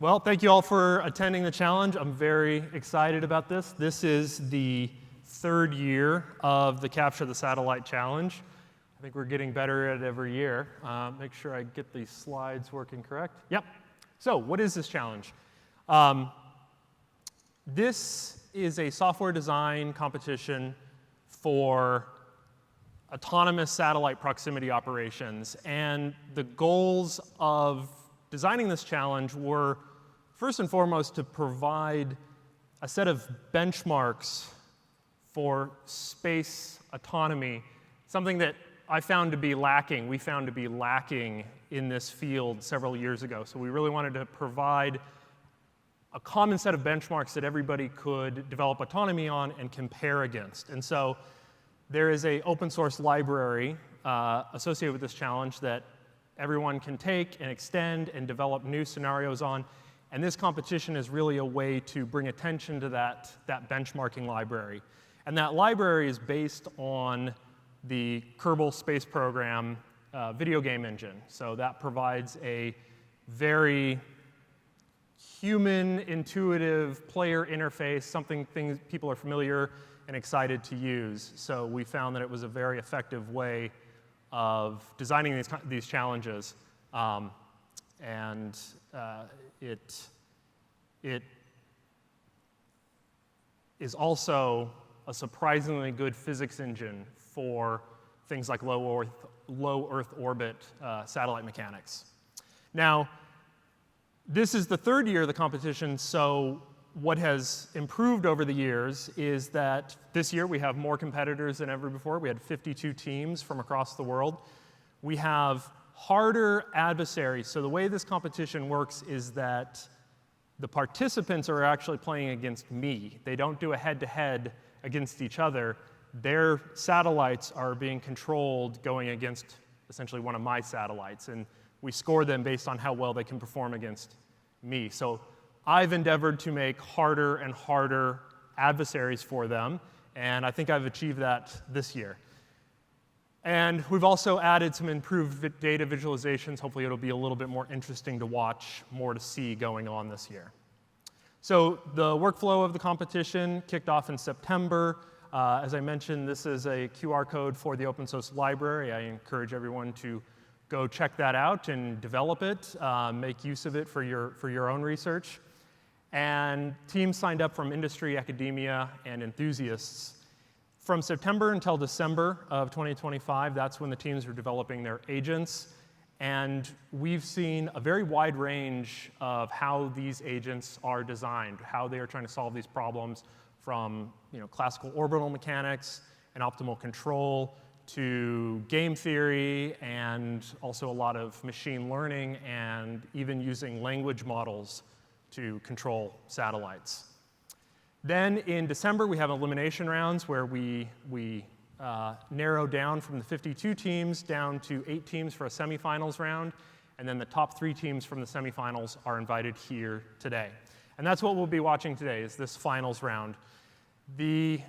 Well, thank you all for attending the challenge. I'm very excited about this. This is the third year of the Capture the Satellite Challenge. I think we're getting better at it every year. Make sure I get these slides working correct. Yep. So what is this challenge? This is a software design competition for autonomous satellite proximity operations. And the goals of designing this challenge were, first and foremost, to provide a set of benchmarks for space autonomy, something that I found to be lacking, we found to be lacking in this field several years ago. So we really wanted to provide a common set of benchmarks that everybody could develop autonomy on and compare against. And so there is an open source library associated with this challenge that everyone can take and extend and develop new scenarios on. And this competition is really a way to bring attention to that benchmarking library. And that library is based on the Kerbal Space Program video game engine. So that provides a very human, intuitive player interface, something people are familiar and excited to use. So we found that it was a very effective way of designing these challenges. It is also a surprisingly good physics engine for things like low Earth orbit satellite mechanics. Now, this is the third year of the competition, so what has improved over the years is that this year we have more competitors than ever before. We had 52 teams from across the world. We have harder adversaries. So the way this competition works is that the participants are actually playing against me. They don't do a head-to-head against each other. Their satellites are being controlled going against essentially one of my satellites. And we score them based on how well they can perform against me. So I've endeavored to make harder and harder adversaries for them, and I think I've achieved that this year. And we've also added some improved data visualizations. Hopefully it'll be a little bit more interesting to watch, more to see going on this year. So the workflow of the competition kicked off in September. As I mentioned, this is a QR code for the open source library. I encourage everyone to go check that out and develop it, make use of it for your own research. And teams signed up from industry, academia, and enthusiasts. From September until December of 2025, that's when the teams are developing their agents. And we've seen a very wide range of how these agents are designed, how they are trying to solve these problems, from classical orbital mechanics and optimal control to game theory, and also a lot of machine learning, and even using language models to control satellites. Then in December, we have elimination rounds where we narrow down from the 52 teams down to 8 teams for a semifinals round, and then the top 3 teams from the semifinals are invited here today. And that's what we'll be watching today, is this finals round. The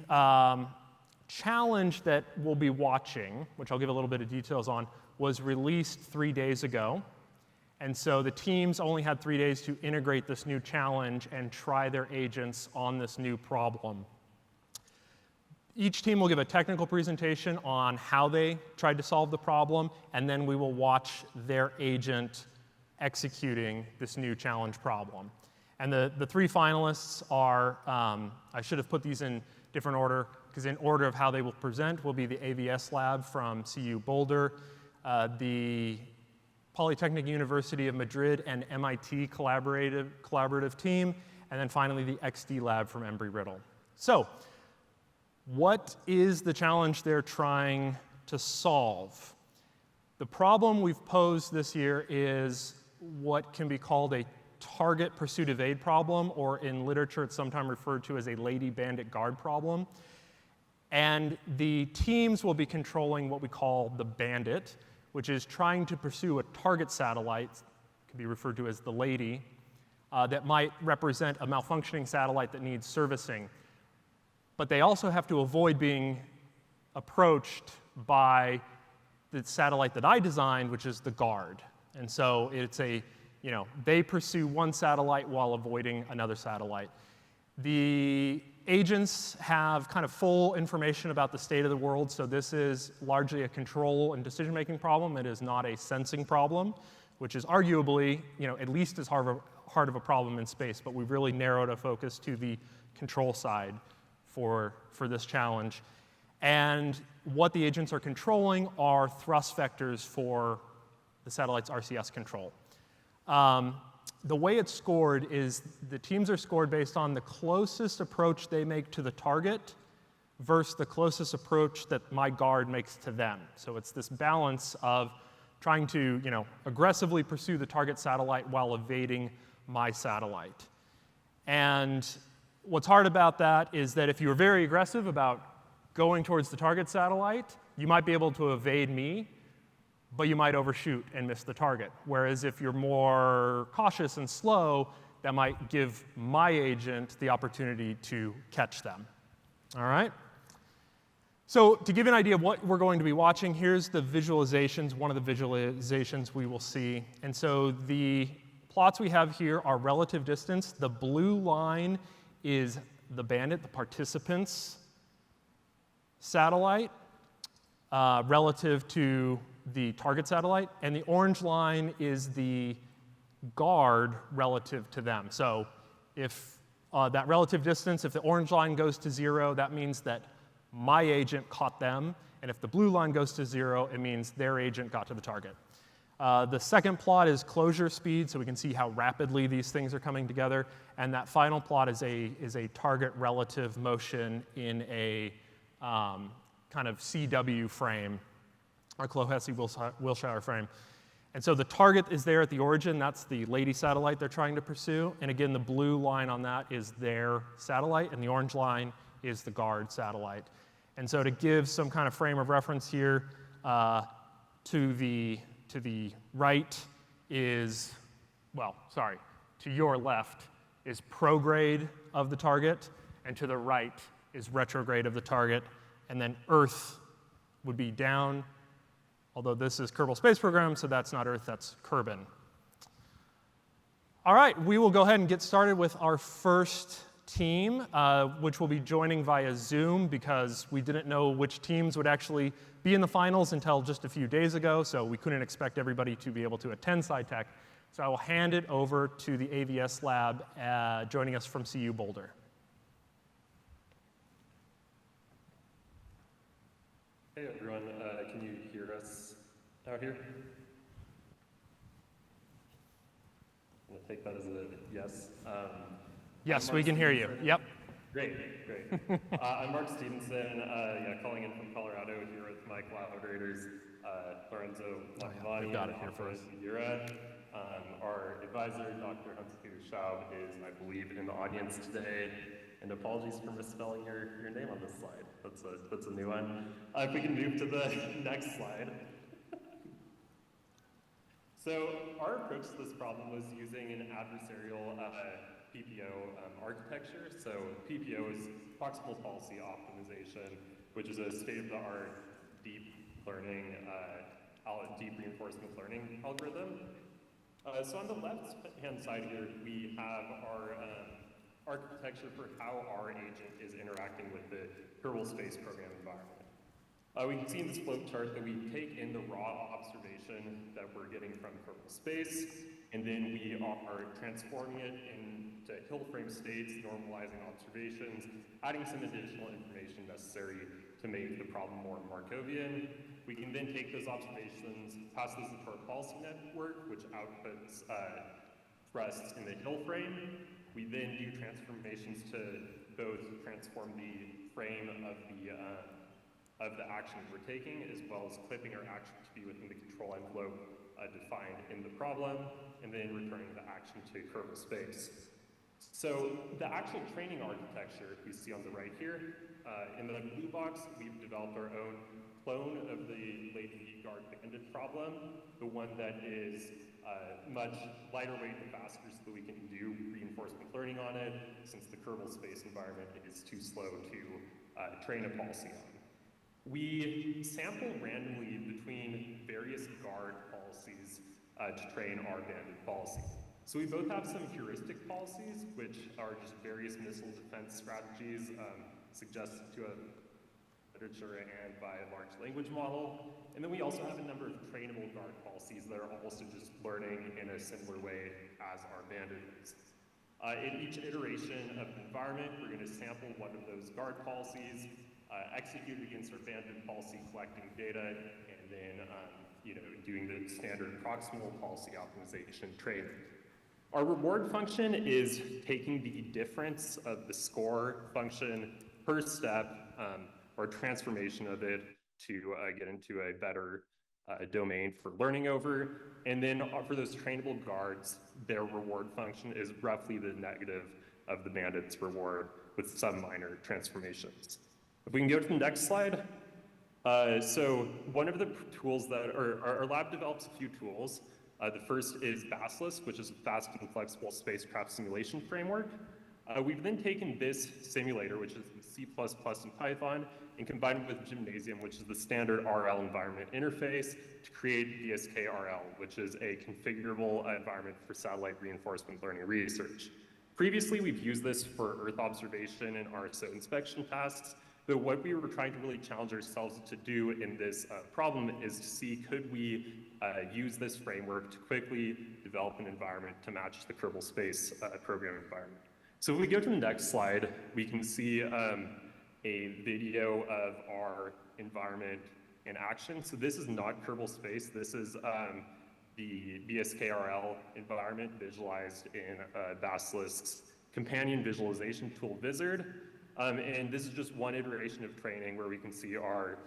challenge that we'll be watching, which I'll give a little bit of details on, was released 3 days ago. And so the teams only had 3 days to integrate this new challenge and try their agents on this new problem. Each team will give a technical presentation on how they tried to solve the problem, and then we will watch their agent executing this new challenge problem. And the 3 finalists are, I should have put these in different order, because in order of how they will present will be the AVS lab from CU Boulder, the Polytechnic University of Madrid and MIT collaborative team, and then finally the XD lab from Embry-Riddle. So what is the challenge they're trying to solve? The problem we've posed this year is what can be called a target pursuit evade problem, or in literature it's sometimes referred to as a lady bandit guard problem. And the teams will be controlling what we call the bandit, which is trying to pursue a target satellite, can be referred to as the lady, that might represent a malfunctioning satellite that needs servicing. But they also have to avoid being approached by the satellite that I designed, which is the guard. And so it's a they pursue one satellite while avoiding another satellite. The agents have kind of full information about the state of the world, so this is largely a control and decision-making problem. It is not a sensing problem, which is arguably, at least as hard of a problem in space, but we've really narrowed our focus to the control side for this challenge. And what the agents are controlling are thrust vectors for the satellite's RCS control. The way it's scored is the teams are scored based on the closest approach they make to the target versus the closest approach that my guard makes to them. So it's this balance of trying to aggressively pursue the target satellite while evading my satellite. And what's hard about that is that if you were very aggressive about going towards the target satellite, you might be able to evade me, but you might overshoot and miss the target. Whereas if you're more cautious and slow, that might give my agent the opportunity to catch them. All right? So to give you an idea of what we're going to be watching, here's the visualizations, one of the visualizations we will see. And so the plots we have here are relative distance. The blue line is the bandit, the participant's satellite, relative to the target satellite, and the orange line is the guard relative to them. So if that relative distance, if the orange line goes to 0, that means that my agent caught them, and if the blue line goes to 0, it means their agent got to the target. The second plot is closure speed, so we can see how rapidly these things are coming together, and that final plot is a target relative motion in a kind of CW frame, our Clohessy-Wilshire frame. And so the target is there at the origin. That's the lady satellite they're trying to pursue. And again, the blue line on that is their satellite, and the orange line is the guard satellite. And so to give some kind of frame of reference here, to the right is, to your left is prograde of the target, and to the right is retrograde of the target, and then Earth would be down, although this is Kerbal Space Program, so that's not Earth, that's Kerbin. All right, we will go ahead and get started with our first team, which will be joining via Zoom because we didn't know which teams would actually be in the finals until just a few days ago, so we couldn't expect everybody to be able to attend SciTech. So I will hand it over to the AVS lab joining us from CU Boulder. Hey everyone, can you hear us out here? I'm going to take that as a yes. Yes, we can hear you. Yep. Great. I'm Mark Stevenson, calling in from Colorado here with my collaborators, Lorenzo Macavani and Yura. Our advisor, Dr. Hans-Peter Schaub, is, I believe, in the audience today. And apologies for misspelling your name on this slide. That's a new one. If we can move to the next slide. So our approach to this problem was using an adversarial PPO architecture. So PPO is proximal policy optimization, which is a state-of-the-art deep learning, deep reinforcement learning algorithm. So on the left-hand side here, we have our architecture for how our agent is interacting with the Kerbal Space Program environment. We can see in this flow chart that we take in the raw observation that we're getting from Kerbal Space, and then we are transforming it into hill frame states, normalizing observations, adding some additional information necessary to make the problem more Markovian. We can then take those observations, pass those into our policy network, which outputs thrusts in the hill frame. We then do transformations to both transform the frame of the action we're taking, as well as clipping our action to be within the control envelope defined in the problem, and then returning the action to Kerbal Space. So the actual training architecture we see on the right here, in the blue box, we've developed our own clone of the Lady Guard bandit problem, the one that is much lighter weight and faster so that we can do reinforcement learning on it, since the Kerbal Space environment is too slow to train a policy on. We sample randomly between various guard policies to train our banded policy. So we both have some heuristic policies, which are just various missile defense strategies suggested to a literature and by a large language model. And then we also have a number of trainable guard policies that are also just learning in a similar way as our banded is. In each iteration of the environment, we're going to sample one of those guard policies, execute against our banded policy, collecting data, and then doing the standard proximal policy optimization training. Our reward function is taking the difference of the score function per step, or transformation of it to get into a better domain for learning over. And then for those trainable guards, their reward function is roughly the negative of the bandit's reward with some minor transformations. If we can go to the next slide. So one of the tools that, our lab develops a few tools. The first is Basilisk, which is a fast and flexible spacecraft simulation framework. We've then taken this simulator, which is C++ and Python, and combined it with Gymnasium, which is the standard RL environment interface, to create BSK-RL, which is a configurable environment for satellite reinforcement learning research. Previously, we've used this for Earth observation and RSO inspection tasks, but what we were trying to really challenge ourselves to do in this problem is to see, could we use this framework to quickly develop an environment to match the Kerbal Space program environment. So if we go to the next slide, we can see a video of our environment in action. So this is not Kerbal Space. This is the BSK-RL environment visualized in Basilisk's companion visualization tool Wizard. And this is just one iteration of training where we can see our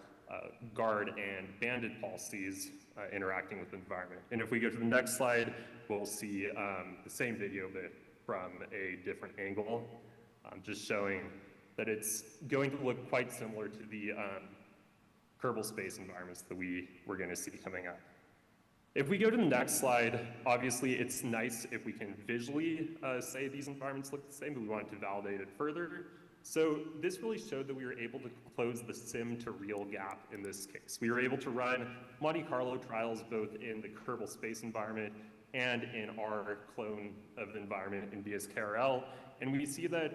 guard and banded policies interacting with the environment. And if we go to the next slide, we'll see the same video but from a different angle, just showing that it's going to look quite similar to the Kerbal Space environments that we're going to see coming up. If we go to the next slide, obviously it's nice if we can visually say these environments look the same, but we wanted to validate it further. So this really showed that we were able to close the sim to real gap in this case. We were able to run Monte Carlo trials both in the Kerbal Space environment and in our clone of the environment in BSK-RL. And we see that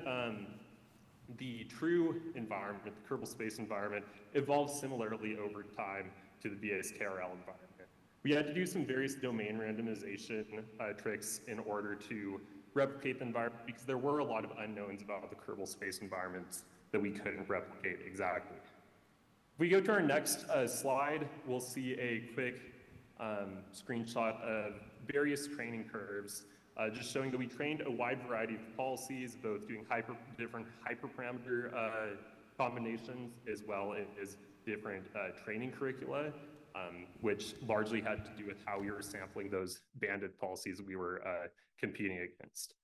the true environment, the Kerbal Space environment, evolves similarly over time to the BSK-RL environment. We had to do some various domain randomization tricks in order to replicate the environment because there were a lot of unknowns about the Kerbal Space environments that we couldn't replicate exactly. If we go to our next slide, we'll see a quick screenshot of various training curves, just showing that we trained a wide variety of policies, both doing different hyperparameter combinations as well as different training curricula, which largely had to do with how we were sampling those banded policies we were competing against.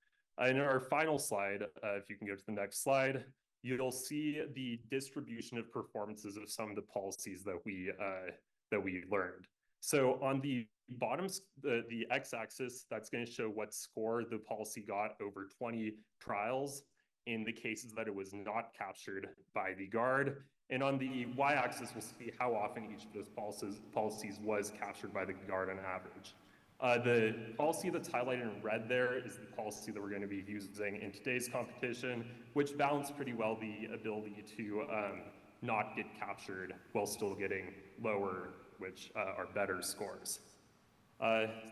In our final slide, if you can go to the next slide, you'll see the distribution of performances of some of the policies that we learned. So on the bottom, the x-axis, that's going to show what score the policy got over 20 trials in the cases that it was not captured by the guard. And on the y-axis, we'll see how often each of those policies was captured by the guard on average. The policy that's highlighted in red there is the policy that we're going to be using in today's competition, which balanced pretty well the ability to not get captured while still getting lower, which are better scores.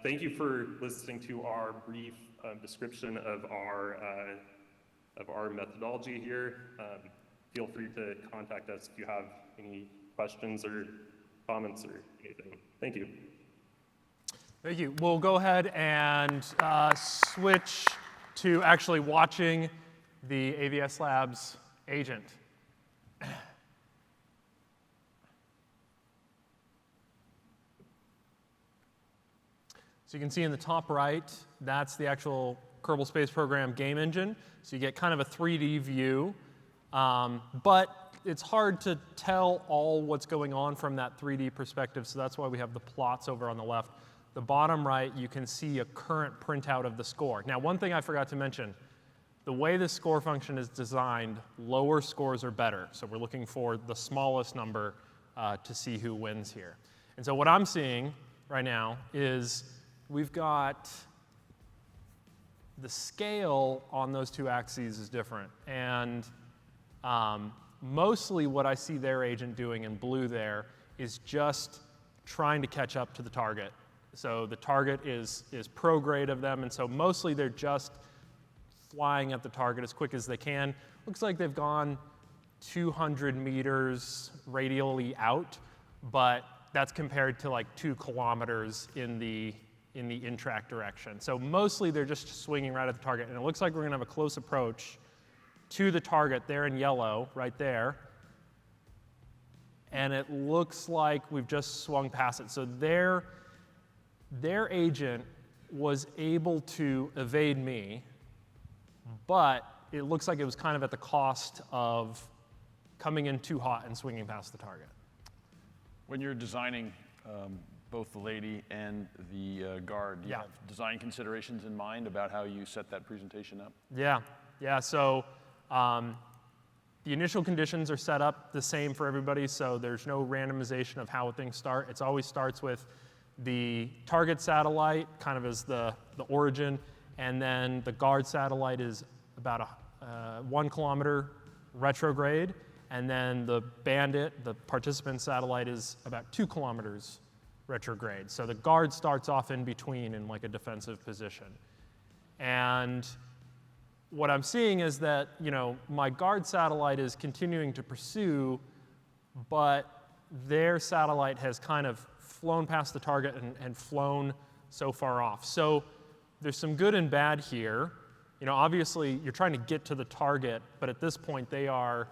Thank you for listening to our brief description of our methodology here. Feel free to contact us if you have any questions or comments or anything. Thank you. Thank you. We'll go ahead and switch to actually watching the AVS Labs agent. So you can see in the top right, that's the actual Kerbal Space Program game engine. So you get kind of a 3D view, but it's hard to tell all what's going on from that 3D perspective, so that's why we have the plots over on the left. The bottom right, you can see a current printout of the score. Now, one thing I forgot to mention, the way the score function is designed, lower scores are better. So we're looking for the smallest number to see who wins here. And so what I'm seeing right now is we've got the scale on those two axes is different. And mostly what I see their agent doing in blue there is just trying to catch up to the target. So the target is prograde of them, and so mostly they're just flying at the target as quick as they can. Looks like they've gone 200 meters radially out, but that's compared to like 2 kilometers in the in-track direction. So mostly they're just swinging right at the target, and it looks like we're going to have a close approach to the target there in yellow, right there. And it looks like we've just swung past it. So their agent was able to evade me, but it looks like it was kind of at the cost of coming in too hot and swinging past the target. When you're designing both the lady and the guard, do you have design considerations in mind about how you set that presentation up? Yeah. So the initial conditions are set up the same for everybody, so there's no randomization of how things start. It always starts with the target satellite, kind of as the origin, and then the guard satellite is about a 1 kilometer retrograde, and then the bandit, the participant satellite, is about 2 kilometers retrograde. So the guard starts off in between in like a defensive position. And what I'm seeing is that, my guard satellite is continuing to pursue, but their satellite has kind of flown past the target and flown so far off. So there's some good and bad here. Obviously, you're trying to get to the target, but at this point, they're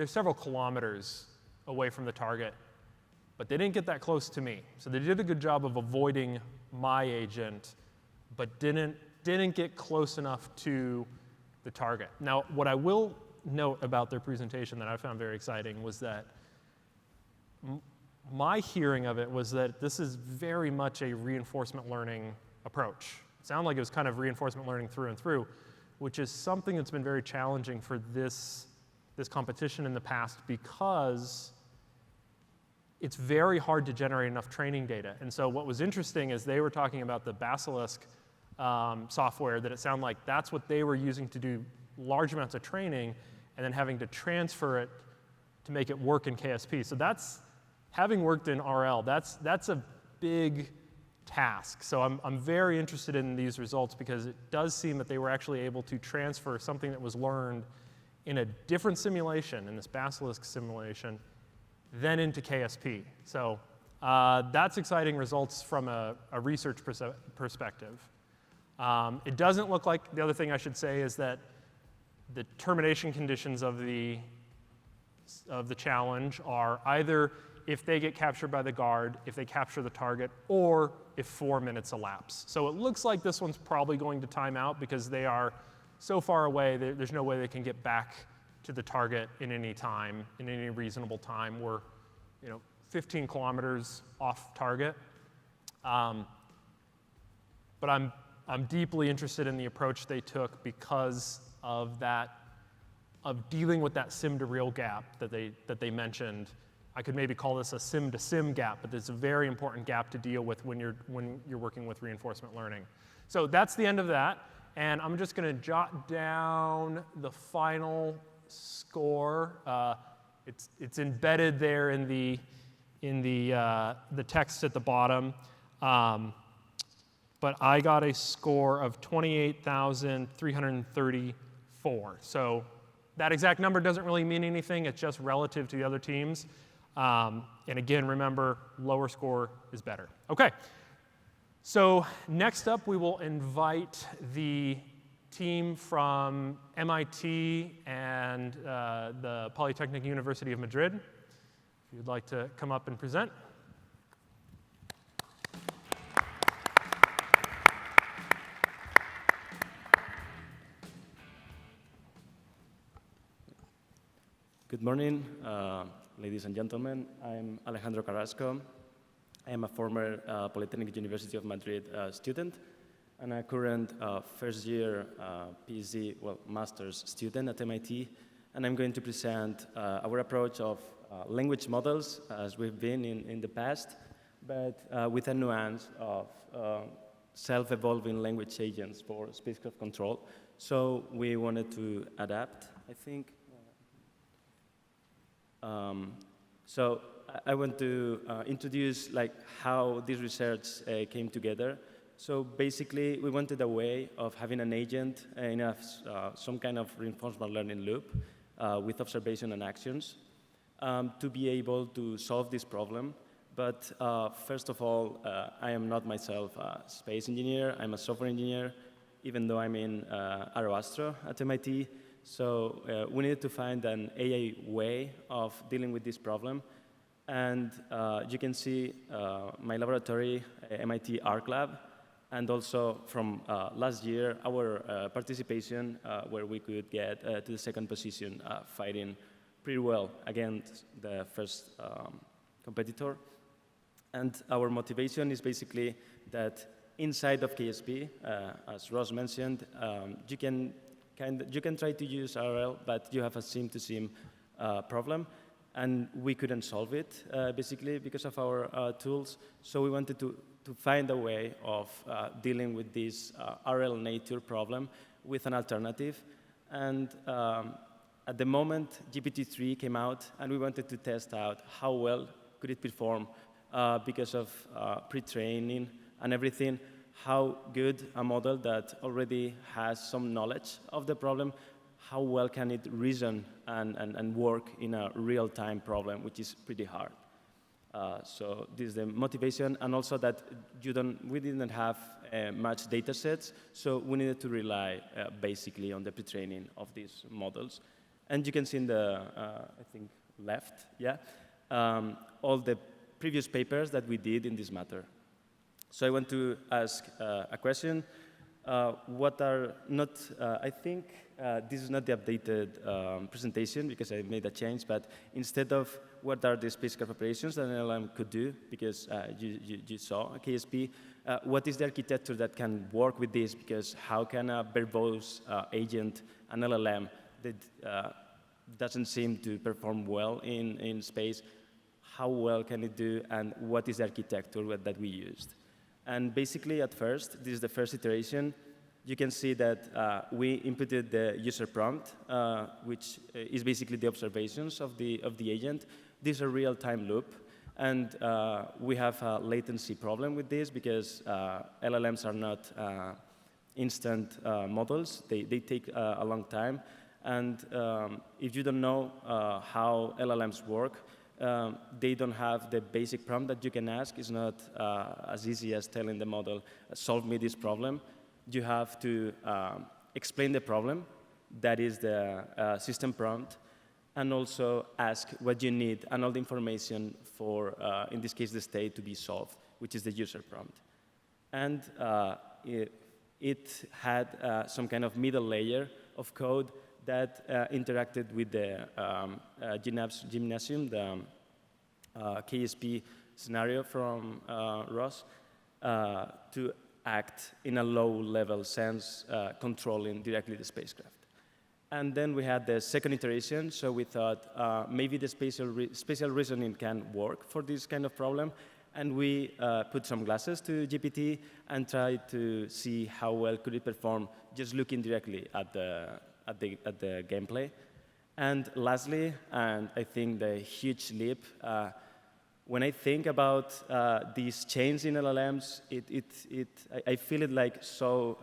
several kilometers away from the target, but they didn't get that close to me. So they did a good job of avoiding my agent, but didn't get close enough to the target. Now, what I will note about their presentation that I found very exciting was that my hearing of it was that this is very much a reinforcement learning approach. It sounded like it was kind of reinforcement learning through and through, which is something that's been very challenging for this competition in the past because it's very hard to generate enough training data. And so what was interesting is they were talking about the Basilisk software, that it sounded like that's what they were using to do large amounts of training and then having to transfer it to make it work in KSP. So having worked in RL, that's a big task. So I'm very interested in these results because it does seem that they were actually able to transfer something that was learned in a different simulation, in this Basilisk simulation, then into KSP. So that's exciting results from a research perspective. It doesn't look like, the other thing I should say is that the termination conditions of the challenge are either if they get captured by the guard, if they capture the target, or if 4 minutes elapse. So it looks like this one's probably going to time out because they are so far away, there's no way they can get back to the target in any time, in any reasonable time. We're 15 kilometers off target. But I'm deeply interested in the approach they took because of dealing with that sim to real gap that they mentioned. I could maybe call this a sim to sim gap, but it's a very important gap to deal with when you're working with reinforcement learning. So that's the end of that, and I'm just going to jot down the final score. It's embedded there in the text at the bottom. But I got a score of 28,334. So that exact number doesn't really mean anything. It's just relative to the other teams. And again, remember, lower score is better. OK. So next up, we will invite the team from MIT and the Polytechnic University of Madrid. If you'd like to come up and present. Good morning, ladies and gentlemen. I'm Alejandro Carrasco. I am a former Polytechnic University of Madrid student and a current first-year PhD, master's student at MIT. And I'm going to present our approach of language models as we've been in the past, but with a nuance of self-evolving language agents for spacecraft control. So we wanted to adapt, I think. So I want to introduce like how this research came together. So basically, we wanted a way of having an agent in some kind of reinforcement learning loop with observation and actions to be able to solve this problem. But first of all, I am not myself a space engineer. I'm a software engineer, even though I'm in Aeroastro at MIT. So we needed to find an AI way of dealing with this problem. And you can see my laboratory, MIT ARC Lab, and also from last year, our participation where we could get to the second position, fighting pretty well against the first competitor. And our motivation is basically that inside of KSP, as Ross mentioned, you can try to use RL, but you have a sim-to-sim problem. And we couldn't solve it, basically, because of our tools. So we wanted to find a way of dealing with this RL nature problem with an alternative. And at the moment, GPT-3 came out, and we wanted to test out how well could it perform because of pre-training and everything, how good a model that already has some knowledge of the problem, how well can it reason and work in a real-time problem, which is pretty hard. So this is the motivation, and also that we didn't have much data sets, so we needed to rely basically on the pre-training of these models. And you can see in the, I think, left, yeah, all the previous papers that we did in this matter. So I want to ask a question. What are not, I think this is not the updated presentation because I made a change, but instead of what are the spacecraft operations that an LLM could do, because you saw a KSP, what is the architecture that can work with this, because how can a verbose agent, an LLM that doesn't seem to perform well in space, how well can it do, and what is the architecture that we used? And basically, at first, this is the first iteration, you can see that we inputted the user prompt, which is basically the observations of the agent. This is a real-time loop, and we have a latency problem with this because LLMs are not instant models. They take a long time, and if you don't know how LLMs work, they don't have the basic prompt that you can ask. It's not as easy as telling the model, solve me this problem. You have to explain the problem, that is the system prompt, and also ask what you need and all the information for, in this case, the state to be solved, which is the user prompt. And it had some kind of middle layer of code that interacted with the gymnasium, the KSP scenario from Ross, to act in a low-level sense, controlling directly the spacecraft. And then we had the second iteration, so we thought maybe the spatial reasoning can work for this kind of problem, and we put some glasses to GPT and tried to see how well could it perform just looking directly at the gameplay. And lastly, and I think the huge leap, when I think about these changes in LLMs, I feel it like so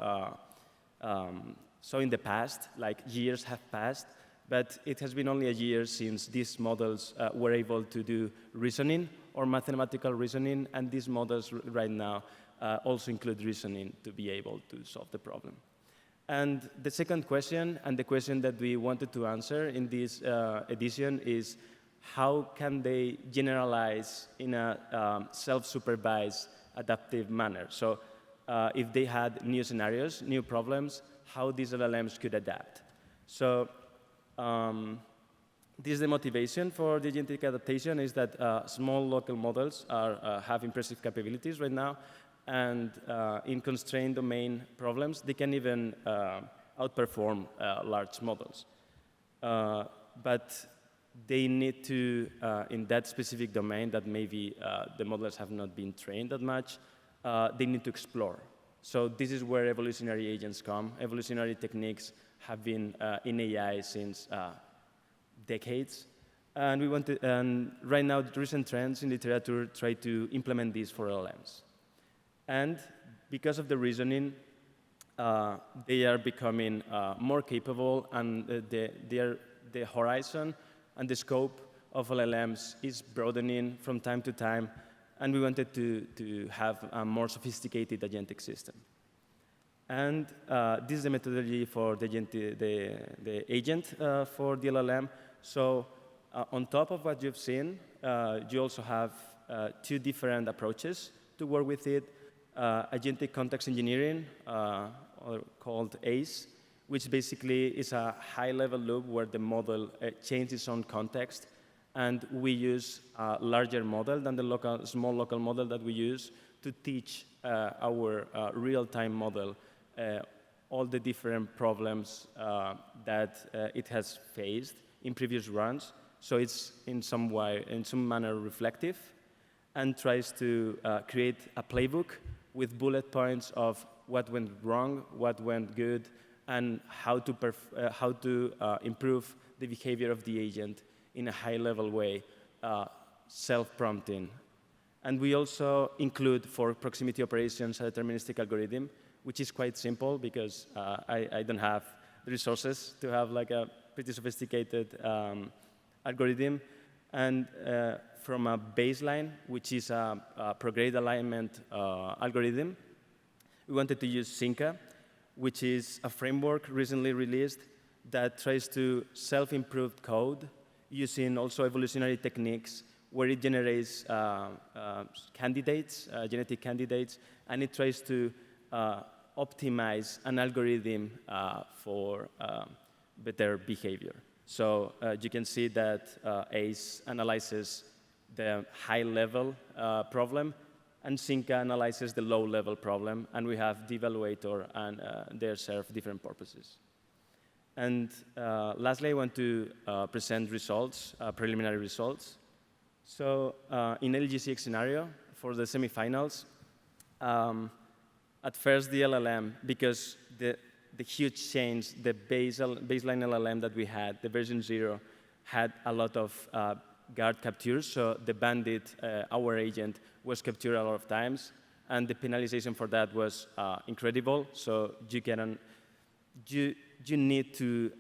in the past, like years have passed, but it has been only a year since these models were able to do reasoning or mathematical reasoning, and these models right now also include reasoning to be able to solve the problem. And the second question, and the question that we wanted to answer in this edition, is how can they generalize in a self-supervised, adaptive manner? So if they had new scenarios, new problems, how these LLMs could adapt. So this is the motivation for the agentic adaptation, is that small local models have impressive capabilities right now. And in constrained domain problems, they can even outperform large models. But they need to, in that specific domain that maybe the models have not been trained that much, they need to explore. So this is where evolutionary agents come. Evolutionary techniques have been in AI since decades. And right now, the recent trends in literature try to implement this for LLMs. And because of the reasoning, they are becoming more capable, and the horizon and the scope of LLMs is broadening from time to time, and we wanted to have a more sophisticated agentic system. And this is the methodology for the agent for the LLM. So on top of what you've seen, you also have two different approaches to work with it. Agentic context engineering, or called ACE, which basically is a high-level loop where the model changes its own context, and we use a larger model than the small local model that we use to teach our real-time model all the different problems that it has faced in previous runs. So it's in some manner reflective, and tries to create a playbook with bullet points of what went wrong, what went good, and how to improve the behavior of the agent in a high-level way, self-prompting. And we also include, for proximity operations, a deterministic algorithm, which is quite simple because I don't have the resources to have like a pretty sophisticated algorithm. And from a baseline, which is a prograde alignment algorithm, we wanted to use Synca, which is a framework recently released that tries to self-improve code using also evolutionary techniques, where it generates candidates, genetic candidates, and it tries to optimize an algorithm for better behavior. So you can see that ACE analyzes the high-level problem, and Synca analyzes the low-level problem, and we have the evaluator, and they serve different purposes. And lastly, I want to present results, preliminary results. So in LGCX scenario, for the semifinals, at first the LLM, because the huge change, the baseline LLM that we had, the version 0, had a lot of guard captures. So the bandit, our agent, was captured a lot of times, and the penalization for that was incredible. So you need to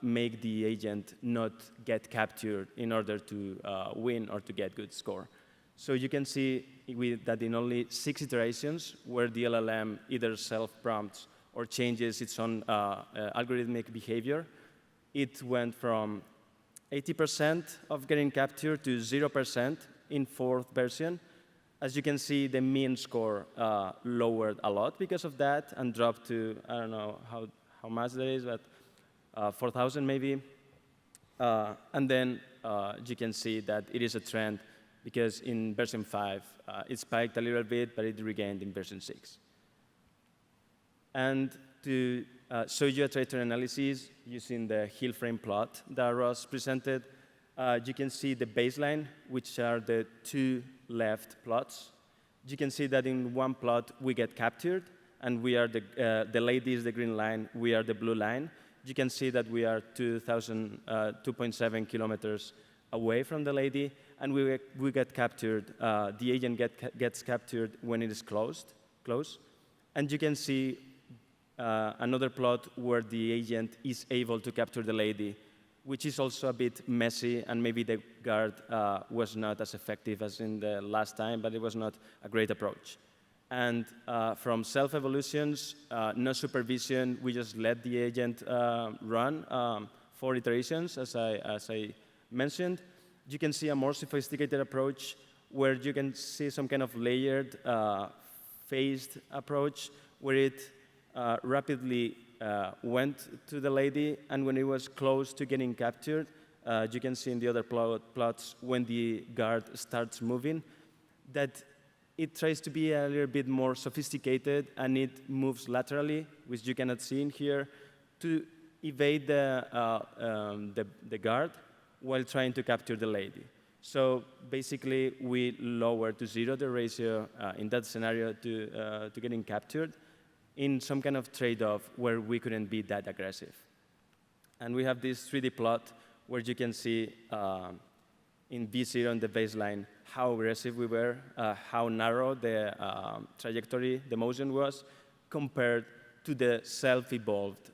make the agent not get captured in order to win or to get good score. So you can see that in only 6 iterations, where the LLM either self-prompts or changes its own algorithmic behavior, it went from 80% of getting captured to 0% in 4th version. As you can see, the mean score lowered a lot because of that, and dropped to, I don't know how much that is, but 4,000 maybe. And then you can see that it is a trend, because in version 5, it spiked a little bit, but it regained in version 6. And to show you a trajectory analysis using the hill frame plot that Ross presented, you can see the baseline, which are the 2 left plots. You can see that in one plot, we get captured, and we are the lady is the green line, we are the blue line. You can see that we are 2.7 kilometers away from the lady, and we get captured. The agent gets captured when it is close. And you can see another plot where the agent is able to capture the lady, which is also a bit messy, and maybe the guard was not as effective as in the last time, but it was not a great approach. And from self-evolutions, no supervision, we just let the agent run 4 iterations, as I mentioned. You can see a more sophisticated approach, where you can see some kind of layered, phased approach, where it rapidly went to the lady, and when it was close to getting captured, you can see in the other plots, when the guard starts moving, that it tries to be a little bit more sophisticated, and it moves laterally, which you cannot see in here, to evade the guard while trying to capture the lady. So basically, we lower to 0 the ratio in that scenario to getting captured. in some kind of trade-off where we couldn't be that aggressive. And we have this 3D plot where you can see in V0 on the baseline how aggressive we were, how narrow the trajectory, the motion was, compared to the self-evolved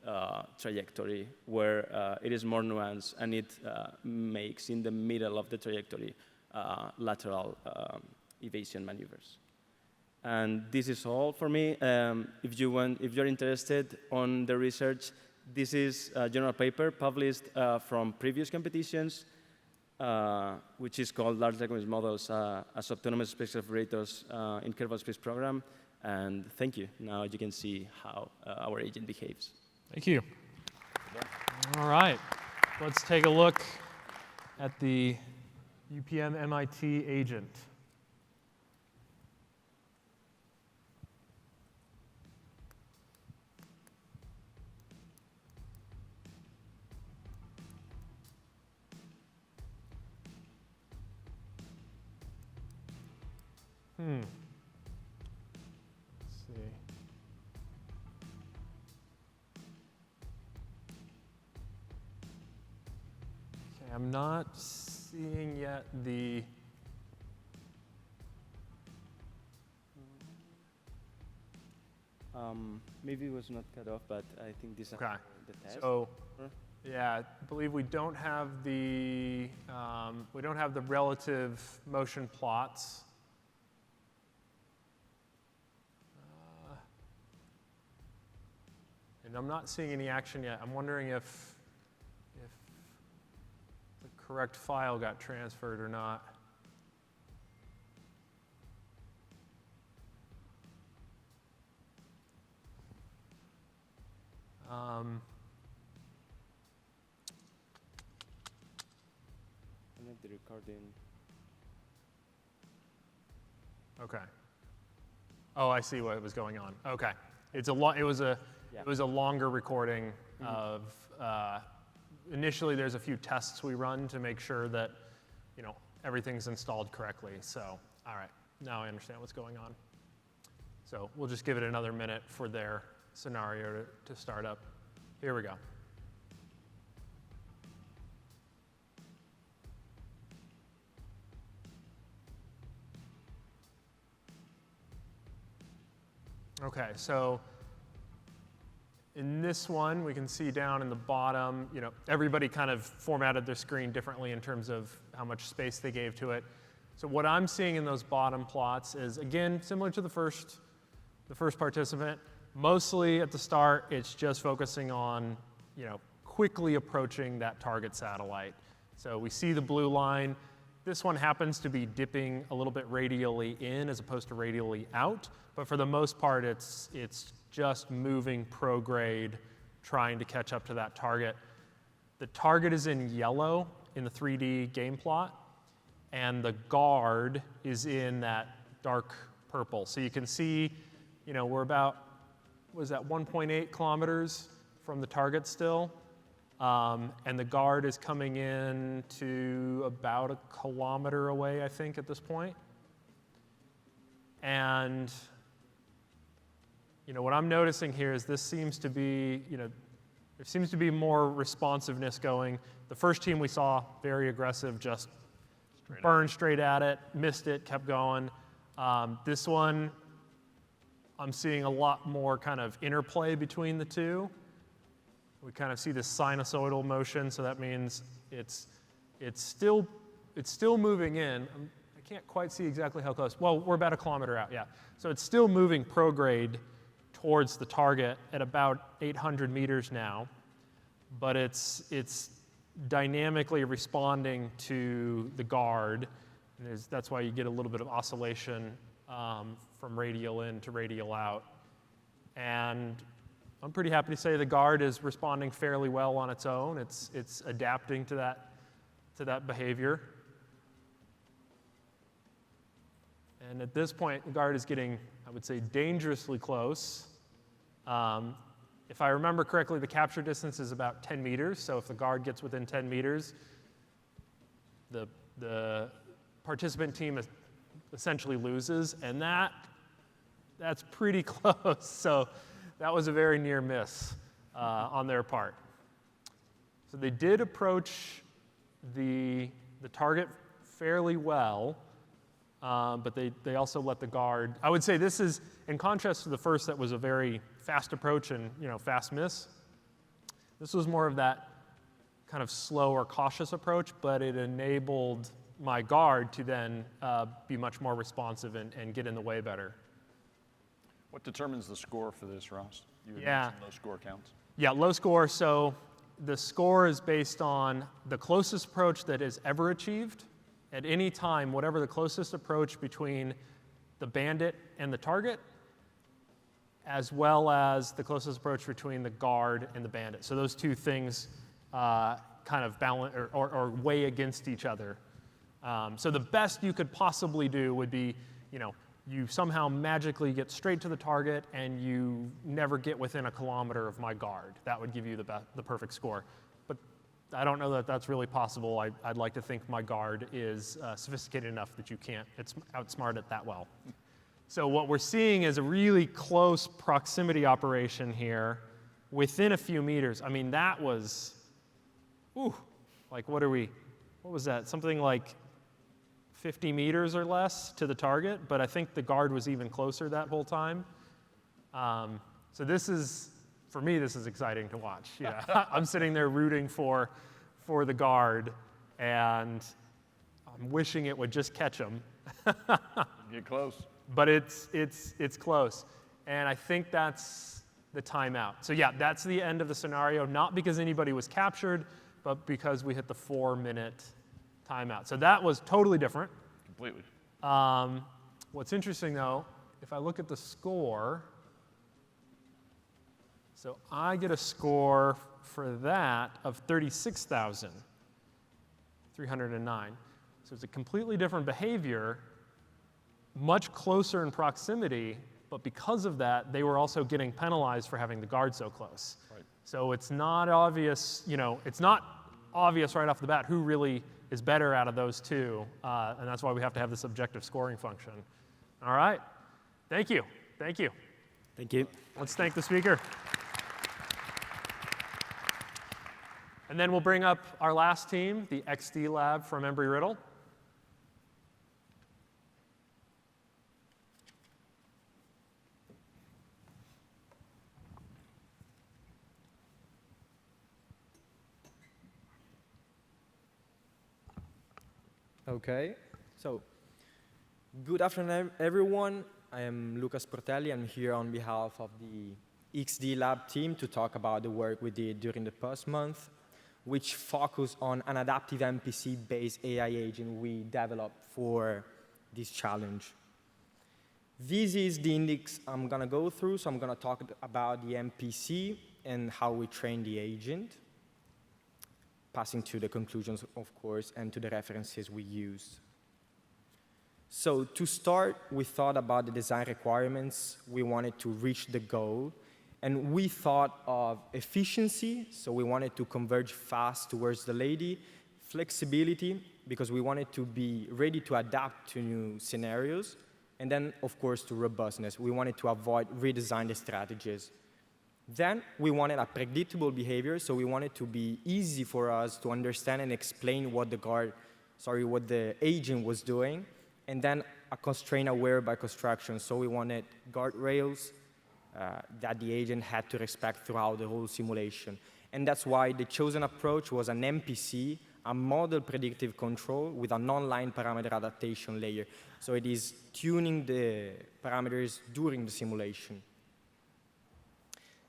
trajectory, where it is more nuanced and it makes in the middle of the trajectory lateral evasion maneuvers. And this is all for me. If you're interested on the research, this is a journal paper published from previous competitions, which is called Large Language Models as Autonomous Space Operators in Kerbal Space Program. And thank you. Now you can see how our agent behaves. Thank you. All right. Let's take a look at the UPM-MIT agent. Let's see. Okay, I'm not seeing yet the maybe it was not cut off, but I think this is okay. the test. So, yeah, I believe we don't have the relative motion plots. And I'm not seeing any action yet. I'm wondering if the correct file got transferred or not. The recording. Okay. Oh, I see what was going on. Okay. It was a longer recording of. Initially, there's a few tests we run to make sure that, everything's installed correctly. So, all right, now I understand what's going on. So we'll just give it another minute for their scenario to start up. Here we go. Okay, so in this one, we can see down in the bottom, everybody kind of formatted their screen differently in terms of how much space they gave to it. So what I'm seeing in those bottom plots is, again, similar to the first participant. Mostly at the start, it's just focusing on, quickly approaching that target satellite. So we see the blue line. This one happens to be dipping a little bit radially in as opposed to radially out. But for the most part, it's just moving prograde, trying to catch up to that target. The target is in yellow in the 3D game plot, and the guard is in that dark purple. So you can see, we're about, 1.8 kilometers from the target still. And the guard is coming in to about 1 kilometer away, I think, at this point. And what I'm noticing here is this seems to be, there seems to be more responsiveness going. The first team we saw, very aggressive, just burned straight at it, missed it, kept going. This one, I'm seeing a lot more kind of interplay between the two. We kind of see this sinusoidal motion, so that means it's still moving in. I can't quite see exactly how close. Well, we're about 1 kilometer out, yeah. So it's still moving prograde towards the target at about 800 meters now, but it's dynamically responding to the guard. And that's why you get a little bit of oscillation from radial in to radial out. And I'm pretty happy to say the guard is responding fairly well on its own. It's adapting to that behavior. And at this point, the guard is getting, I would say, dangerously close. If I remember correctly, the capture distance is about 10 meters. So if the guard gets within 10 meters, the participant team essentially loses, and that's pretty close. So that was a very near miss on their part. So they did approach the target fairly well, but they also let the guard. I would say this is, in contrast to the first that was a very fast approach and fast miss, this was more of that kind of slow or cautious approach, but it enabled my guard to then be much more responsive and get in the way better. What determines the score for this, Ross? You had Yeah. mentioned low score counts. Yeah, low score. So the score is based on the closest approach that is ever achieved at any time, whatever the closest approach between the bandit and the target, as well as the closest approach between the guard and the bandit. So those two things kind of balance or weigh against each other. So the best you could possibly do would be, you somehow magically get straight to the target and you never get within 1 kilometer of my guard. That would give you the perfect score. But I don't know that that's really possible. I'd like to think my guard is sophisticated enough that you can't outsmart it that well. So what we're seeing is a really close proximity operation here within a few meters. I mean, that was, like what was that? Something like 50 meters or less to the target, but I think the guard was even closer that whole time. So this is, for me, this is exciting to watch. Yeah, I'm sitting there rooting for the guard, and I'm wishing it would just catch him. Get close. But it's close, and I think that's the timeout. So yeah, that's the end of the scenario, not because anybody was captured, but because we hit the 4-minute timeout. So that was totally different. Completely. What's interesting, though, if I look at the score, so I get a score for that of 36,309. So it's a completely different behavior, much closer in proximity, but because of that, they were also getting penalized for having the guard so close. Right. So it's not obvious, it's not obvious right off the bat who really is better out of those two, and that's why we have to have this objective scoring function. All right, thank you. Thank you. Let's thank the speaker. And then we'll bring up our last team, the XD lab from Embry-Riddle. Okay, so good afternoon, everyone. I am Lucas Portelli. I'm here on behalf of the XD Lab team to talk about the work we did during the past month, which focused on an adaptive MPC-based AI agent we developed for this challenge. This is the index I'm going to go through, so I'm going to talk about the MPC and how we train the agent, passing to the conclusions, of course, and to the references we used. So to start, we thought about the design requirements. We wanted to reach the goal. And we thought of efficiency, so we wanted to converge fast towards the lady, flexibility, because we wanted to be ready to adapt to new scenarios, and then, of course, to robustness. We wanted to avoid redesign the strategies. Then we wanted a predictable behavior, so we wanted to be easy for us to understand and explain what the agent was doing, and then a constraint-aware by construction. So we wanted guardrails that the agent had to respect throughout the whole simulation. And that's why the chosen approach was an MPC, a model predictive control with a non-line parameter adaptation layer. So it is tuning the parameters during the simulation.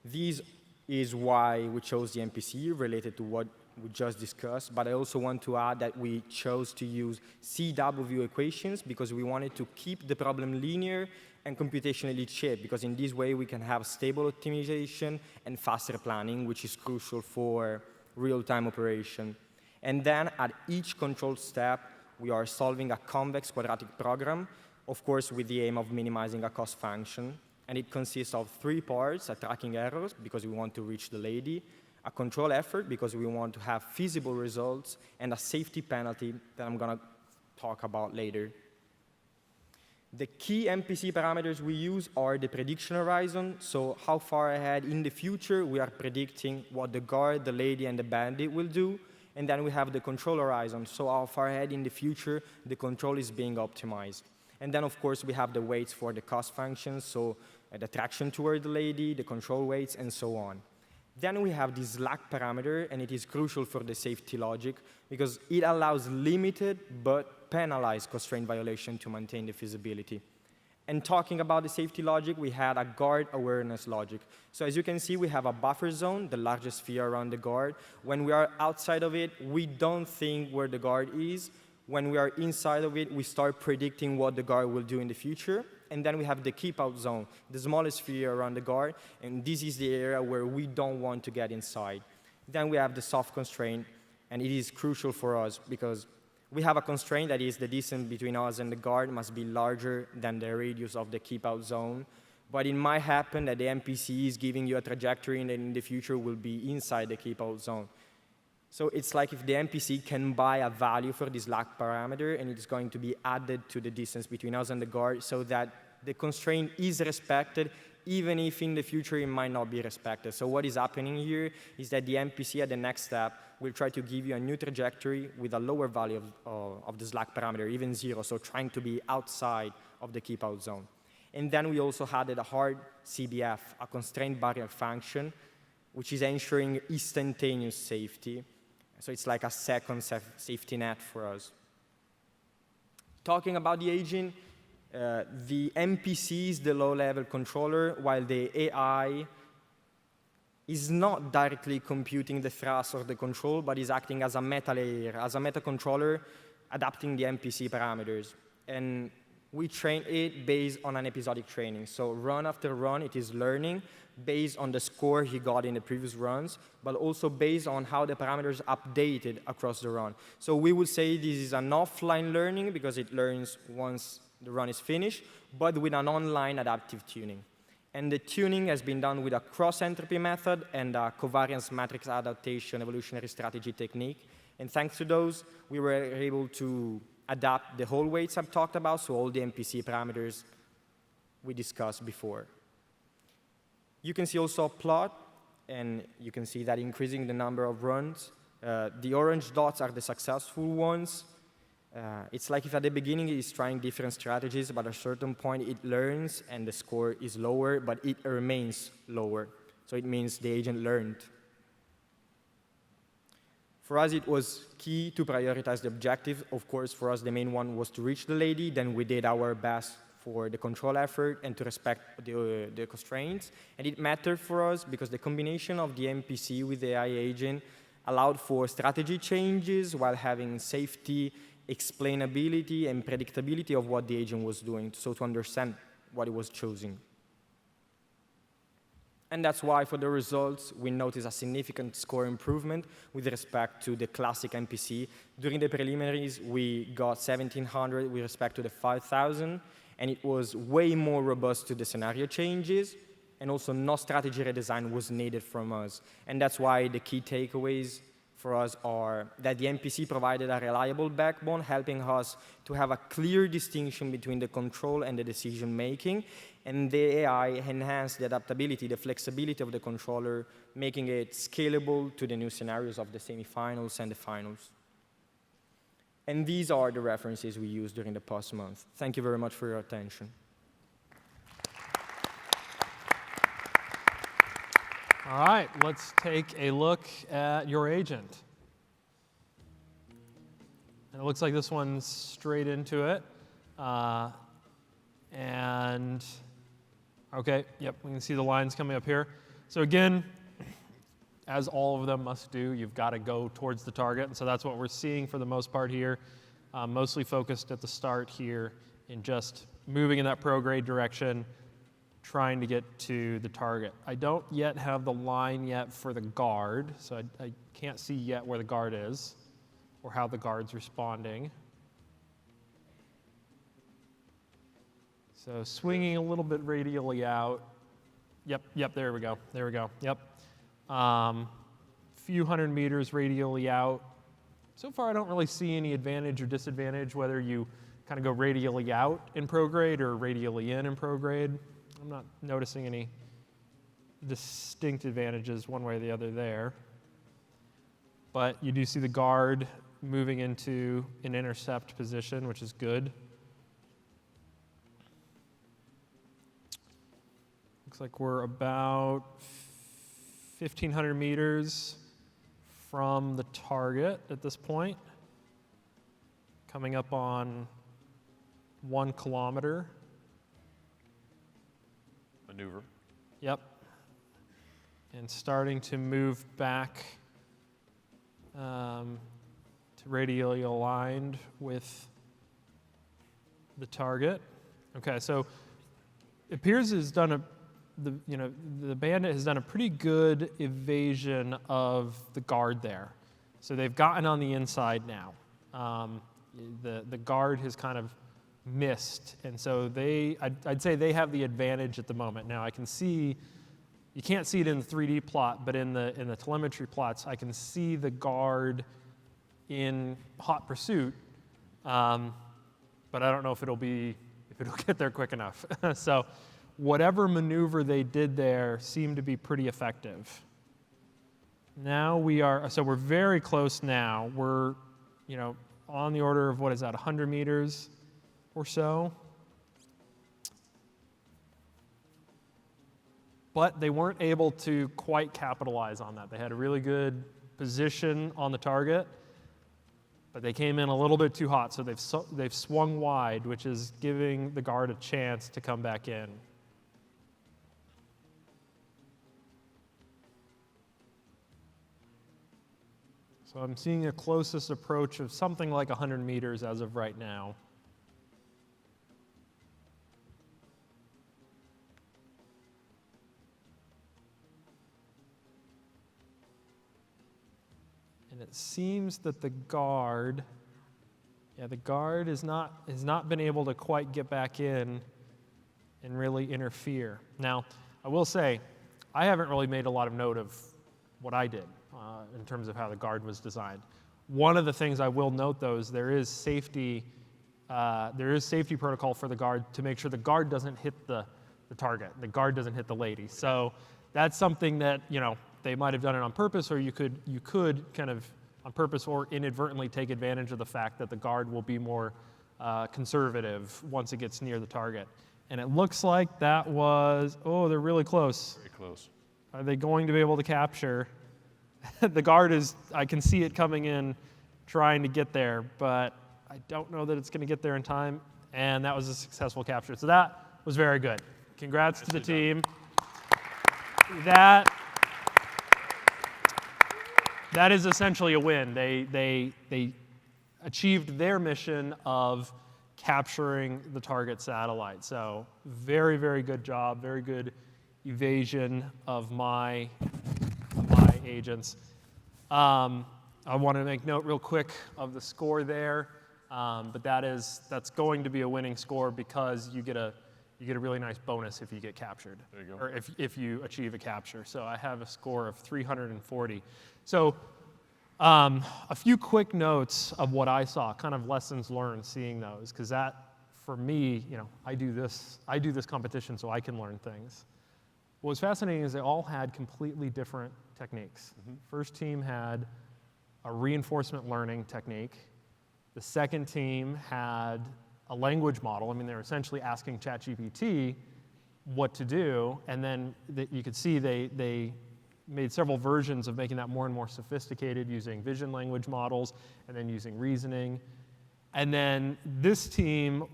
This is why we chose the MPC related to what we just discussed, but I also want to add that we chose to use CW equations because we wanted to keep the problem linear and computationally cheap, because in this way we can have stable optimization and faster planning, which is crucial for real-time operation. And then at each control step, we are solving a convex quadratic program, of course with the aim of minimizing a cost function. And it consists of 3 parts: a tracking errors, because we want to reach the lady, a control effort, because we want to have feasible results, and a safety penalty that I'm going to talk about later. The key MPC parameters we use are the prediction horizon, so how far ahead in the future we are predicting what the guard, the lady, and the bandit will do. And then we have the control horizon, so how far ahead in the future the control is being optimized. And then, of course, we have the weights for the cost functions, so the traction toward the lady, the control weights, and so on. Then we have this slack parameter, and it is crucial for the safety logic because it allows limited but penalized constraint violation to maintain the feasibility. And talking about the safety logic, we had a guard awareness logic. So as you can see, we have a buffer zone, the largest sphere around the guard. When we are outside of it, we don't think where the guard is. When we are inside of it, we start predicting what the guard will do in the future. And then we have the keep out zone, the smallest sphere around the guard. And this is the area where we don't want to get inside. Then we have the soft constraint. And it is crucial for us because we have a constraint that is the distance between us and the guard must be larger than the radius of the keep out zone. But it might happen that the MPC is giving you a trajectory and in the future will be inside the keep out zone. So it's like if the MPC can buy a value for this lag parameter and it's going to be added to the distance between us and the guard so that the constraint is respected even if in the future it might not be respected. So what is happening here is that the MPC at the next step will try to give you a new trajectory with a lower value of the slack parameter, even 0, so trying to be outside of the keep out zone. And then we also added a hard CBF, a constraint barrier function, which is ensuring instantaneous safety. So it's like a second safety net for us. Talking about the agent, the MPC is the low-level controller, while the AI is not directly computing the thrust or the control, but is acting as a meta layer, as a meta controller, adapting the MPC parameters. And we train it based on an episodic training. So run after run, it is learning based on the score he got in the previous runs, but also based on how the parameters updated across the run. So we would say this is an offline learning because it learns once the run is finished, but with an online adaptive tuning. And the tuning has been done with a cross-entropy method and a covariance matrix adaptation evolutionary strategy technique. And thanks to those, we were able to adapt the whole weights I've talked about, so all the MPC parameters we discussed before. You can see also a plot, and you can see that increasing the number of runs. The orange dots are the successful ones. It's like if at the beginning it is trying different strategies, but at a certain point it learns and the score is lower, but it remains lower. So it means the agent learned. For us, it was key to prioritize the objective. Of course, for us, the main one was to reach the lady. Then we did our best for the control effort and to respect the constraints. And it mattered for us because the combination of the MPC with the AI agent allowed for strategy changes while having safety, explainability, and predictability of what the agent was doing, so to understand what it was choosing. And that's why for the results, we noticed a significant score improvement with respect to the classic MPC. During the preliminaries, we got 1,700 with respect to the 5,000, and it was way more robust to the scenario changes, and also no strategy redesign was needed from us. And that's why the key takeaways for us are that the MPC provided a reliable backbone, helping us to have a clear distinction between the control and the decision making, and the AI enhanced the adaptability, the flexibility of the controller, making it scalable to the new scenarios of the semifinals and the finals. And these are the references we used during the past month. Thank you very much for your attention. All right, let's take a look at your agent. And it looks like this one's straight into it. And okay, yep, we can see the lines coming up here. So again, as all of them must do, you've got to go towards the target. And so that's what we're seeing for the most part here, mostly focused at the start here in just moving in that prograde direction, trying to get to the target. I don't yet have the line yet for the guard, so I can't see yet where the guard is or how the guard's responding. So swinging a little bit radially out. Yep, there we go, yep. Few hundred meters radially out. So far, I don't really see any advantage or disadvantage whether you kind of go radially out in prograde or radially in prograde. I'm not noticing any distinct advantages one way or the other there. But you do see the guard moving into an intercept position, which is good. Looks like we're about 1,500 meters from the target at this point, coming up on 1 kilometer. Maneuver. Yep. And starting to move back to radially aligned with the target. Okay, so it appears it's done the bandit has done a pretty good evasion of the guard there. So they've gotten on the inside now. The guard has kind of missed, and so I'd say they have the advantage at the moment. Now I can see, you can't see it in the 3D plot, but in the telemetry plots, I can see the guard in hot pursuit, but I don't know if it'll get there quick enough. So whatever maneuver they did there seemed to be pretty effective. Now we're very close now. We're, on the order of, 100 meters or so. But they weren't able to quite capitalize on that. They had a really good position on the target, but they came in a little bit too hot, so they've swung wide, which is giving the guard a chance to come back in. So I'm seeing a closest approach of something like 100 meters as of right now. And it seems that the guard has not been able to quite get back in and really interfere. Now, I will say, I haven't really made a lot of note of what I did in terms of how the guard was designed. One of the things I will note, though, is there is safety protocol for the guard to make sure the guard doesn't hit the target, the guard doesn't hit the lady. So that's something that they might have done it on purpose, or you could kind of on purpose or inadvertently take advantage of the fact that the guard will be more conservative once it gets near the target. And it looks like that was, they're really close. Very close. Are they going to be able to capture? The guard I can see it coming in, trying to get there, but I don't know that it's going to get there in time. And that was a successful capture. So that was very good. Congrats to the team. That is essentially a win. They achieved their mission of capturing the target satellite. So very, very good job. Very good evasion of my agents. I want to make note real quick of the score there, but that's going to be a winning score because you get a really nice bonus if you get captured, there you go. or if you achieve a capture. So I have a score of 340. So a few quick notes of what I saw, kind of lessons learned seeing those, because that, for me, I do this competition so I can learn things. What was fascinating is they all had completely different techniques. Mm-hmm. First team had a reinforcement learning technique. The second team had a language model. I mean, they were essentially asking ChatGPT what to do, and then you could see they made several versions of making that more and more sophisticated using vision language models and then using reasoning. And then this team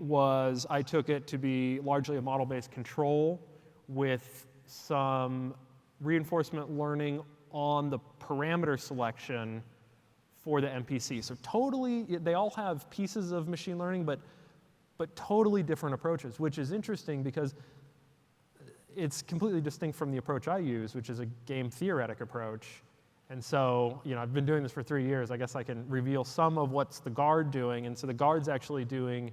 I took it to be largely a model-based control with some reinforcement learning on the parameter selection for the MPC. So totally, they all have pieces of machine learning, but totally different approaches, which is interesting because it's completely distinct from the approach I use, which is a game theoretic approach. And so, I've been doing this for 3 years. I guess I can reveal some of what's the guard doing. And so the guard's actually doing,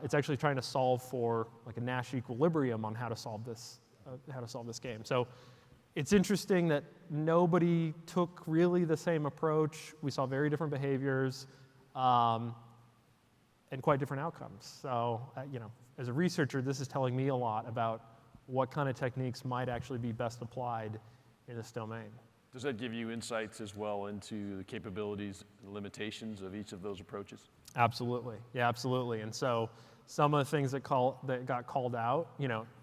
it's actually trying to solve for like a Nash equilibrium on how to solve this game. So it's interesting that nobody took really the same approach. We saw very different behaviors. and quite different outcomes. So, as a researcher, this is telling me a lot about what kind of techniques might actually be best applied in this domain. Does that give you insights as well into the capabilities and limitations of each of those approaches? Absolutely, yeah, absolutely. And so some of the things that got called out,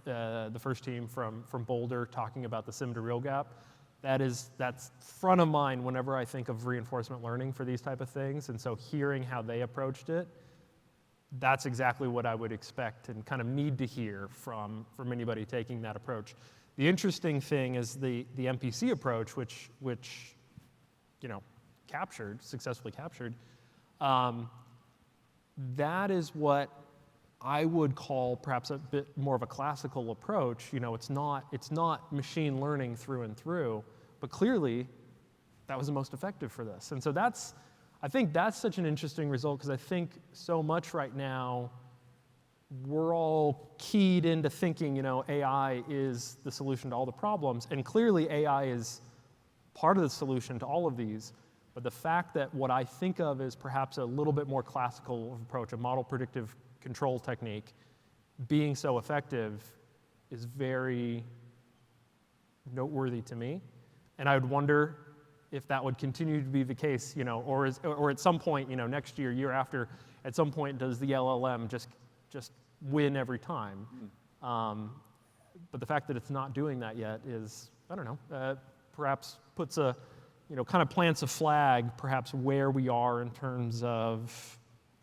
the first team from Boulder talking about the sim to real gap, that's front of mind whenever I think of reinforcement learning for these type of things. And so hearing how they approached it, that's exactly what I would expect and kind of need to hear from anybody taking that approach. The interesting thing is the MPC approach, which successfully captured, that is what I would call perhaps a bit more of a classical approach. It's not machine learning through and through, but clearly that was the most effective for this. And so I think that's such an interesting result, because I think so much right now we're all keyed into thinking, AI is the solution to all the problems, and clearly AI is part of the solution to all of these. But the fact that what I think of as perhaps a little bit more classical approach, a model predictive control technique, being so effective is very noteworthy to me. And I would wonder if that would continue to be the case, or at some point, next year, year after, at some point, does the LLM just win every time? But the fact that it's not doing that yet is, I don't know, perhaps puts kind of plants a flag, perhaps where we are in terms of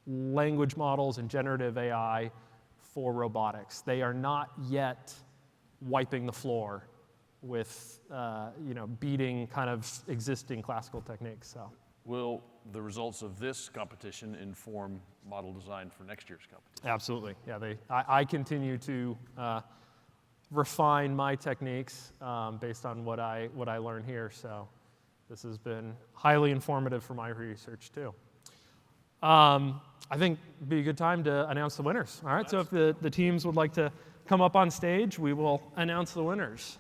language models and generative AI for robotics. They are not yet wiping the floor with, beating kind of existing classical techniques. So, will the results of this competition inform model design for next year's competition? Absolutely, yeah. I continue to refine my techniques based on what I learn here. So, this has been highly informative for my research too. I think it'd be a good time to announce the winners. All right, so if the teams would like to come up on stage, we will announce the winners.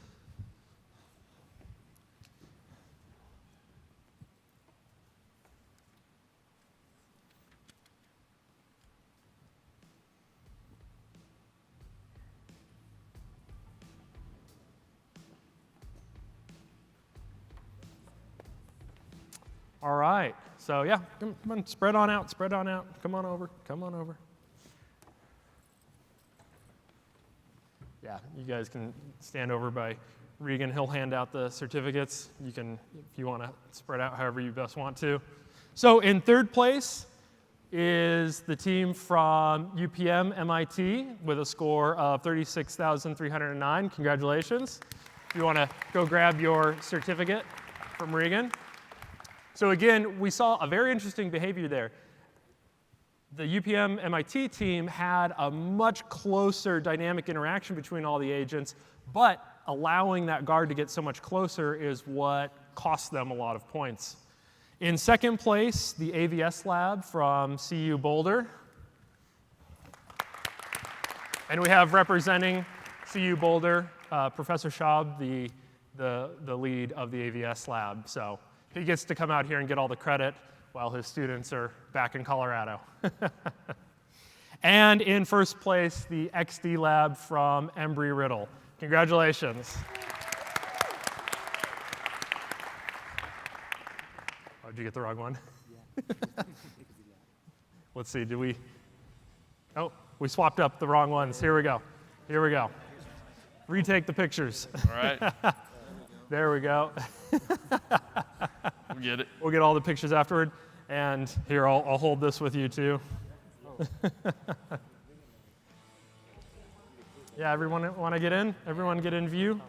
All right, so yeah, come on, spread on out, come on over. Yeah, you guys can stand over by Regan. He'll hand out the certificates. You can, if you want to spread out however you best want to. So in third place is the team from UPM-MIT with a score of 36,309. Congratulations. If you want to go grab your certificate from Regan. So again, we saw a very interesting behavior there. The UPM-MIT team had a much closer dynamic interaction between all the agents, but allowing that guard to get so much closer is what cost them a lot of points. In second place, the AVS lab from CU Boulder. And we have representing CU Boulder, Professor Schaub, the lead of the AVS lab. So he gets to come out here and get all the credit while his students are back in Colorado. And in first place, the XD lab from Embry-Riddle. Congratulations. Oh, did you get the wrong one? Yeah. Let's see, did we? Oh, we swapped up the wrong ones. Here we go. Retake the pictures. All right. There we go. We'll get it. We'll get all the pictures afterward. And here, I'll hold this with you too. Yeah, everyone want to get in? Everyone get in view?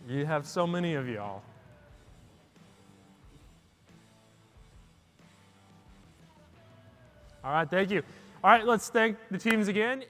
You have so many of y'all. All right, thank you. All right, let's thank the teams again.